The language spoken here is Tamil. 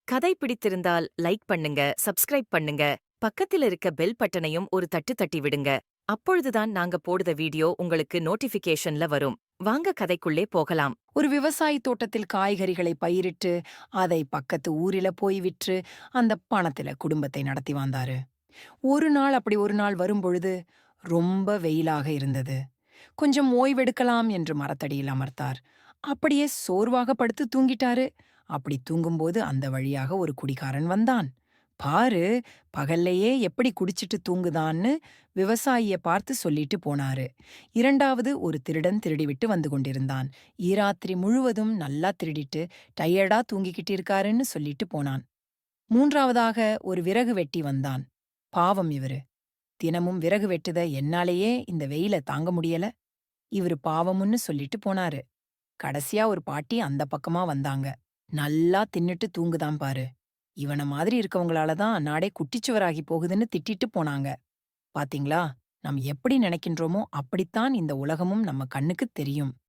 கதை பிடித்திருந்தால் லைக் பண்ணுங்க, சப்ஸ்கிரைப் பண்ணுங்க. பக்கத்துல இருக்க பெல் பட்டனையும் ஒரு தட்டு தட்டி விடுங்க. அப்பொழுதுதான் நாங்க போடுற வீடியோ உங்களுக்கு நோட்டிஃபிகேஷன்ல வரும். வாங்க கதைக்குள்ளே போகலாம். ஒரு விவசாயி தோட்டத்தில் காய்கறிகளை பயிரிட்டு அதை பக்கத்து ஊரில போய் விற்று அந்த பணத்துல குடும்பத்தை நடத்தி வந்தாரு. ஒரு நாள் வரும்பொழுது ரொம்ப வெயிலாக இருந்தது. கொஞ்சம் ஓய்வெடுக்கலாம் என்று மரத்தடியில் அமர்த்தார். அப்படியே சோர்வாக படுத்து தூங்கிட்டாரு. அப்படி தூங்கும்போது அந்த வழியாக ஒரு குடிகாரன் வந்தான். பாரு, பகல்லையே எப்படி குடிச்சிட்டு தூங்குதான்னு விவசாயிய பார்த்து சொல்லிட்டு போனாரு. இரண்டாவது ஒரு திருடன் திருடிவிட்டு வந்து கொண்டிருந்தான். ஈராத்திரி முழுவதும் நல்லா திருடிட்டு டயர்டா தூங்கிக்கிட்டு இருக்காருன்னு சொல்லிட்டு போனான். மூன்றாவதாக ஒரு விறகு வெட்டி வந்தான். பாவம் இவரு. தினமும் விறகு வெட்டுத என்னாலேயே இந்த வெயில தாங்க முடியல. இவரு பாவம்னு சொல்லிட்டு போனாரு. கடைசியா ஒரு பாட்டி அந்த பக்கமா வந்தாங்க. நல்லா தின்னுட்டு தூங்குதான் பாரு. இவன மாதிரி இருக்கவங்களால தான் நாடே குட்டிச்சுவராகி போகுதுன்னு திட்டிட்டு போனாங்க. பாத்தீங்களா? நாம் எப்படி நினைக்கின்றோமோ அப்படித்தான் இந்த உலகமும் நம்ம கண்ணுக்குத் தெரியும்.